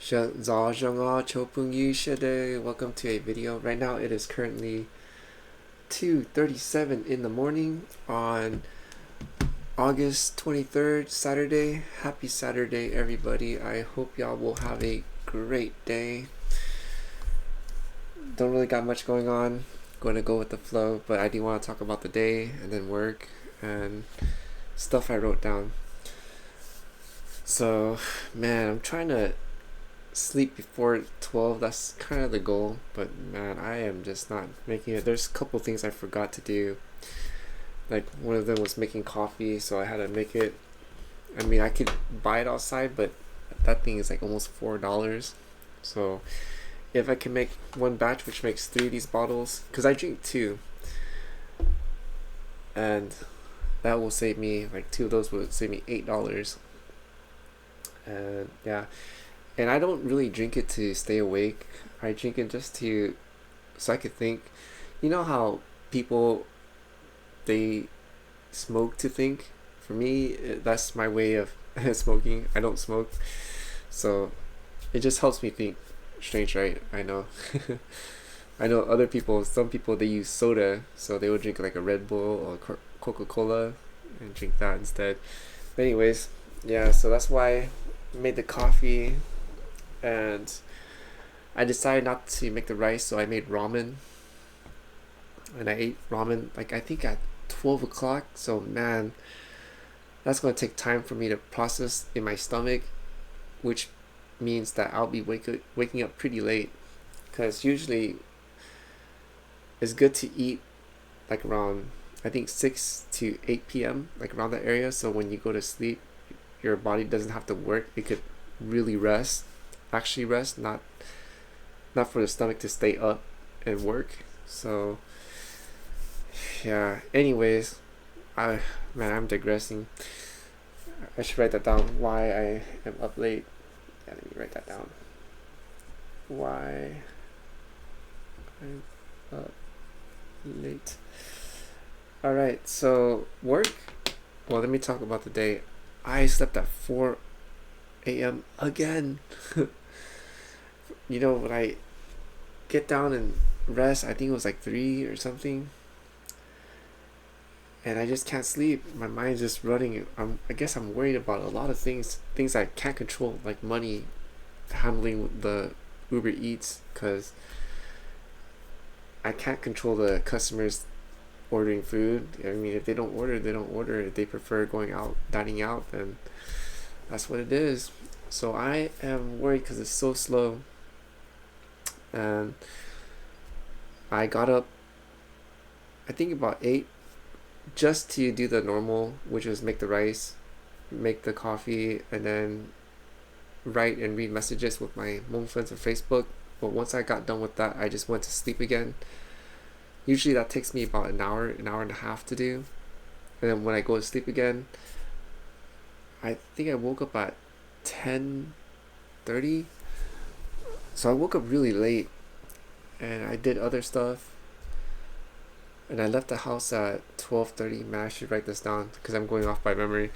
Welcome to a video. Right now it is currently 2:37 in the morning on August 23rd, Saturday. Happy Saturday, everybody. I hope y'all will have a great day. Don't really got much going on. Going to go with the flow, but I do want to talk about the day and then work and stuff I wrote down. So, man, I'm trying to sleep before 12. That's kind of the goal, but man, I am just not making it. There's a couple things I forgot to do. Like one of them was making coffee, so I had to make it. I mean, I could buy it outside, but that thing is like almost $4. So if I can make one batch, which makes 3 of these bottles, because I drink 2, and that will save me, like 2 of those would save me $8. And yeah, and I don't really drink it to stay awake. I drink it just to, so I could think. You know how people, they smoke to think? For me, that's my way of smoking. I don't smoke, so it just helps me think. Strange, right? I know. I know other people, some people, they use soda, so they would drink like a Red Bull or Coca-Cola and drink that instead. But anyways, yeah, so that's why I made the coffee, and I decided not to make the rice, so I made ramen. And I ate ramen like I think at 12 o'clock. So man, that's going to take time for me to process in my stomach, which means that I'll be waking up pretty late, because usually it's good to eat like around, I think 6 to 8 p.m. like around that area, so when you go to sleep your body doesn't have to work. It could really rest, actually rest, not for the stomach to stay up and work. So yeah, anyways, I'm digressing. I should write that down, why I am up late. Yeah, let me write that down. Why I'm up late. Alright, so work. Well, let me talk about the day. I slept at 4 a.m. again. You know, when I get down and rest, I think it was like 3 or something, and I just can't sleep. My mind's just running. I guess I'm worried about a lot of things I can't control, like money, handling the Uber Eats, because I can't control the customers ordering food. I mean, if they don't order, they don't order. If they prefer going out, dining out, then that's what it is. So I am worried because it's so slow. And I got up, I think about 8, just to do the normal, which was make the rice, make the coffee, and then write and read messages with my Hmong friends on Facebook. But once I got done with that, I just went to sleep again. Usually that takes me about an hour and a half to do. And then when I go to sleep again, I think I woke up at 10:30. So I woke up really late, and I did other stuff. And I left the house at 12:30. Man, I should write this down because I'm going off by memory.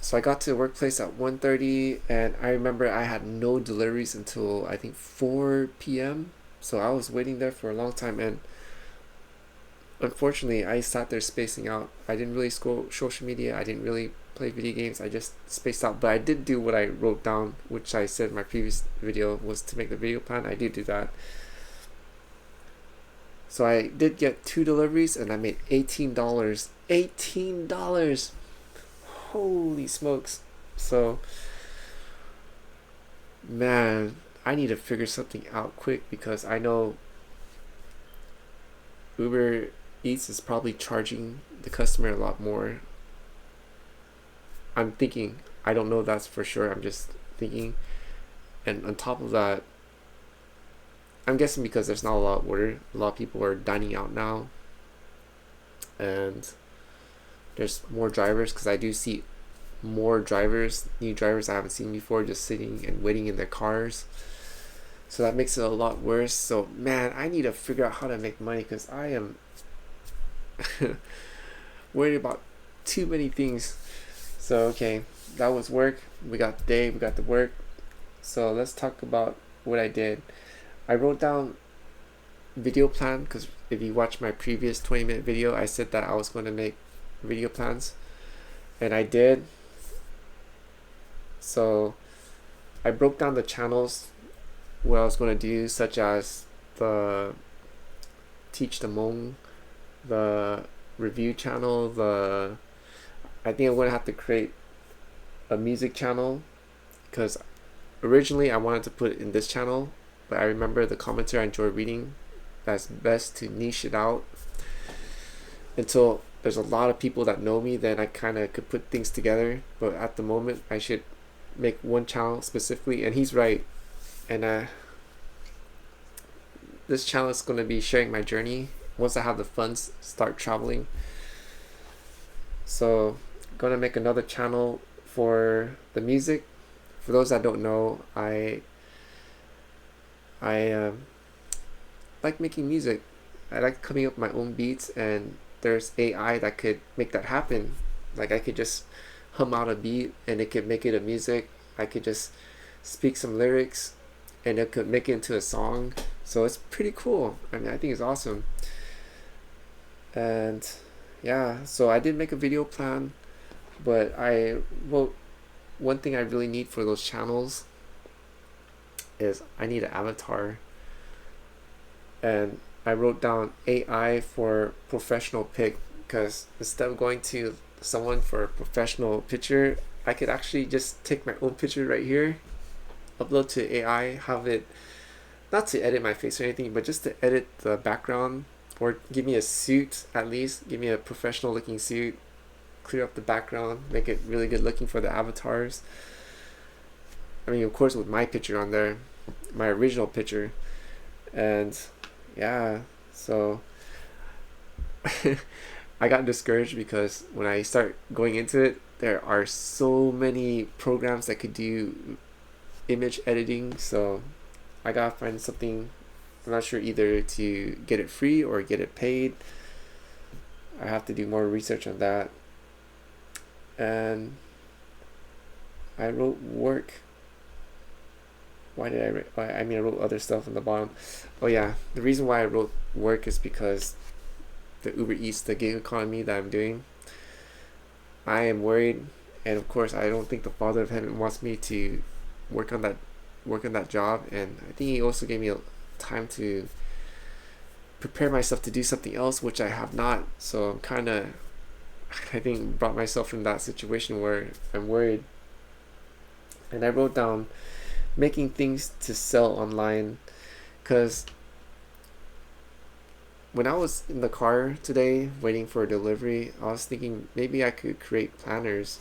So I got to the workplace at 1:30, and I remember I had no deliveries until I think 4 p.m. So I was waiting there for a long time, and unfortunately I sat there spacing out. I didn't really scroll social media. I didn't really play video games. I just spaced out. But I did do what I wrote down, which I said in my previous video, was to make the video plan. I did do that. So I did get 2 deliveries, and I made $18. $18! Holy smokes. So man, I need to figure something out quick, because I know Uber Eats is probably charging the customer a lot more. I'm thinking, I don't know that's for sure, I'm just thinking. And on top of that, I'm guessing because there's not a lot of order, a lot of people are dining out now, and there's more drivers, because I do see more drivers, new drivers I haven't seen before, just sitting and waiting in their cars. So that makes it a lot worse. So man, I need to figure out how to make money, because I am worried about too many things. So okay, that was work. We got the day, we got the work. So let's talk about what I did. I wrote down video plan, because if you watch my previous 20-minute video, I said that I was going to make video plans, and I did. So I broke down the channels, what I was going to do, such as the teach the Hmong, the review channel, I think I'm going to have to create a music channel, because originally I wanted to put it in this channel, but I remember the commentary I enjoy reading, that's best to niche it out until there's a lot of people that know me, then I kind of could put things together. But at the moment I should make one channel specifically, and he's right. And this channel is going to be sharing my journey once I have the funds start traveling. So I'm going to make another channel for the music. For those that don't know, I like making music. I like coming up with my own beats, and there's AI that could make that happen. Like I could just hum out a beat and it could make it a music. I could just speak some lyrics and it could make it into a song. So it's pretty cool. I mean, I think it's awesome. And yeah, so I did make a video plan, but I wrote one thing I really need for those channels is I need an avatar. And I wrote down AI for professional pic, because instead of going to someone for a professional picture, I could actually just take my own picture right here, upload to AI, have it, not to edit my face or anything, but just to edit the background, or give me a suit, at least give me a professional looking suit, clear up the background, make it really good looking for the avatars. I mean, of course, with my picture on there, my original picture. And yeah, so I got discouraged because when I start going into it, there are so many programs that could do image editing. So I gotta find something. I'm not sure either to get it free or get it paid. I have to do more research on that. And I wrote work. Why did I write? I mean, I wrote other stuff on the bottom. Oh yeah, the reason why I wrote work is because the Uber Eats, the gig economy that I'm doing, I am worried, and of course I don't think the Father of Heaven wants me to work on that job. And I think he also gave me time to prepare myself to do something else, which I have not. So I'm kind of, I think, brought myself in that situation where I'm worried. And I wrote down making things to sell online, because when I was in the car today waiting for a delivery, I was thinking maybe I could create planners,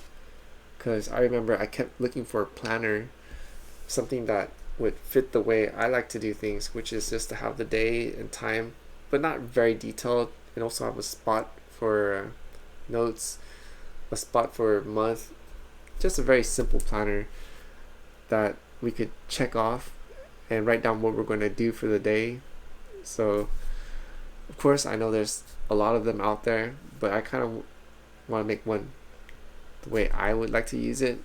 because I remember I kept looking for a planner, something that would fit the way I like to do things, which is just to have the day and time, but not very detailed, and also have a spot for notes, a spot for a month, just a very simple planner that we could check off and write down what we're going to do for the day. So of course I know there's a lot of them out there, but I kind of want to make one the way I would like to use it.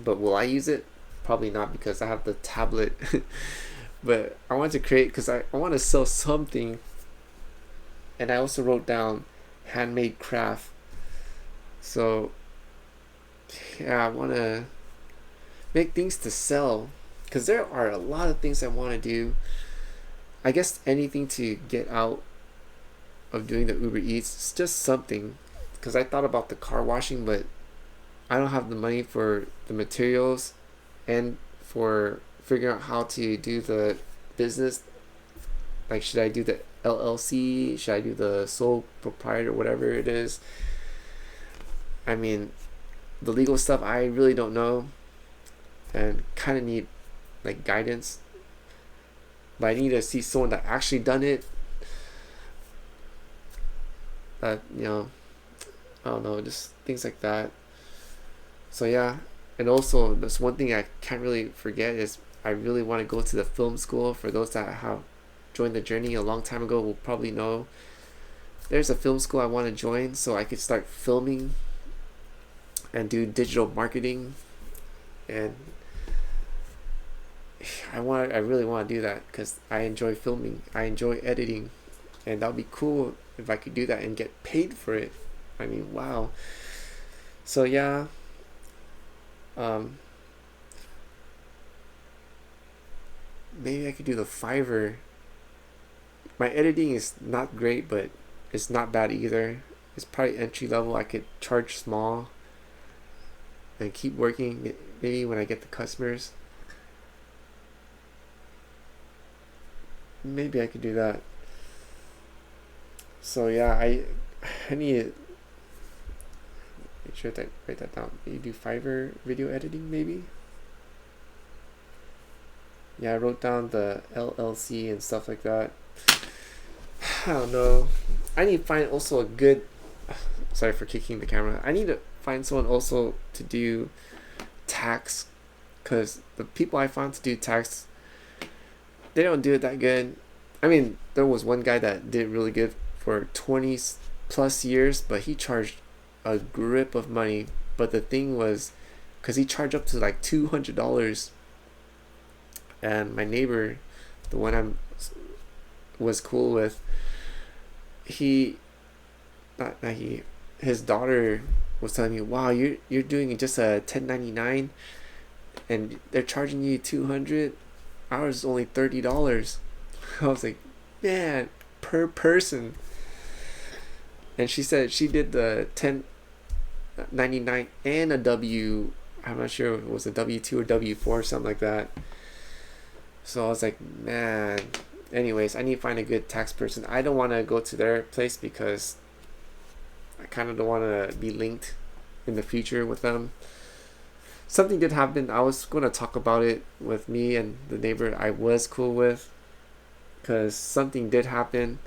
But will I use it? Probably not, because I have the tablet. But I want to create, because I want to sell something. And I also wrote down handmade craft. So yeah, I want to make things to sell, because there are a lot of things I want to do. I guess anything to get out of doing the Uber Eats. It's just something, because I thought about the car washing, but I don't have the money for the materials and for figuring out how to do the business. Like, should I do the LLC? Should I do the sole proprietor, whatever it is? I mean, the legal stuff I really don't know, and kind of need like guidance. But I need to see someone that actually done it. That, you know, I don't know, just things like that. So yeah, and also there's one thing I can't really forget is I really want to go to the film school. For those that have joined the journey a long time ago will probably know there's a film school I want to join, so I could start filming and do digital marketing. And I really want to do that because I enjoy filming, I enjoy editing, and that would be cool if I could do that and get paid for it. I mean, wow. So yeah, maybe I could do the Fiverr. My editing is not great, but it's not bad either. It's probably entry level. I could charge small and keep working. Maybe when I get the customers, maybe I could do that. So yeah, I need to make sure that write that down. You do Fiverr video editing, maybe. Yeah, I wrote down the LLC and stuff like that. I don't know. I need to find also a good. Sorry for kicking the camera. I need to find someone also to do tax, because the people I found to do tax, they don't do it that good. I mean, there was one guy that did really good for 20 plus years, but he charged a grip of money. But the thing was, because he charged up to like $200, and my neighbor, the one I was cool with, his daughter was telling me, wow, you're doing just a 1099 and they're charging you 200. Ours is only $30. I was like, man, per person. And she said she did the 1099 and a I'm not sure if it was a W2 or W4 or something like that. So I was like, man. Anyways, I need to find a good tax person. I don't want to go to their place because I kind of don't want to be linked in the future with them. Something did happen. I was going to talk about it with me and the neighbor I was cool with, because something did happen,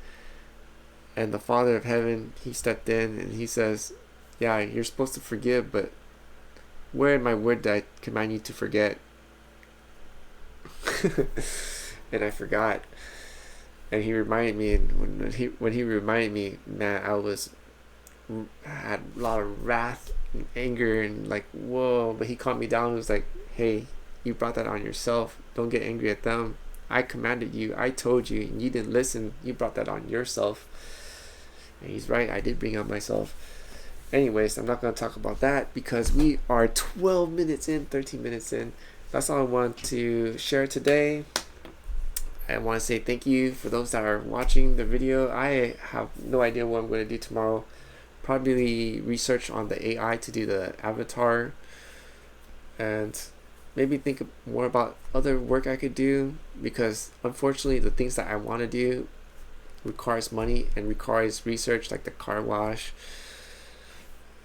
and the Father of Heaven, he stepped in and he says, yeah, you're supposed to forgive, but where in my word did I command you to forget? And I forgot. And he reminded me, and when he reminded me, man, I had a lot of wrath and anger and like, whoa. But he calmed me down and was like, hey, you brought that on yourself. Don't get angry at them. I commanded you. I told you, and you didn't listen. You brought that on yourself. And he's right. I did bring on myself. Anyways, I'm not going to talk about that because we are 12 minutes in, 13 minutes in. That's all I want to share today. I want to say thank you for those that are watching the video. I have no idea what I'm going to do tomorrow. Probably research on the AI to do the avatar, and maybe think more about other work I could do, because unfortunately the things that I want to do requires money and requires research, like the car wash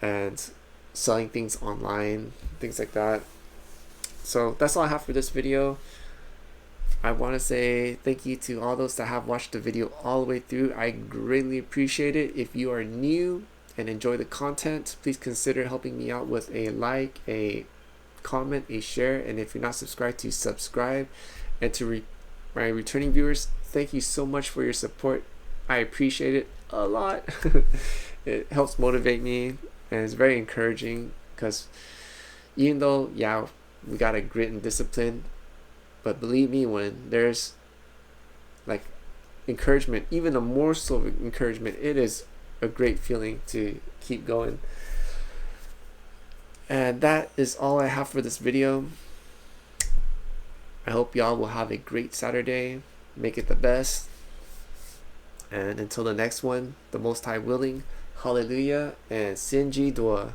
and selling things online, things like that. So that's all I have for this video. I want to say thank you to all those that have watched the video all the way through. I greatly appreciate it. If you are new and enjoy the content, please consider helping me out with a like, a comment, a share, and if you're not subscribed, to subscribe. And to my returning viewers, thank you so much for your support. I appreciate it a lot. It helps motivate me and it's very encouraging, because even though, yeah, we gotta grit and discipline, but believe me, when there's like encouragement, even a morsel of encouragement, it is a great feeling to keep going. And that is all I have for this video. I hope y'all will have a great Saturday. Make it the best. And until the next one, the Most High willing, hallelujah and Sinji Dua.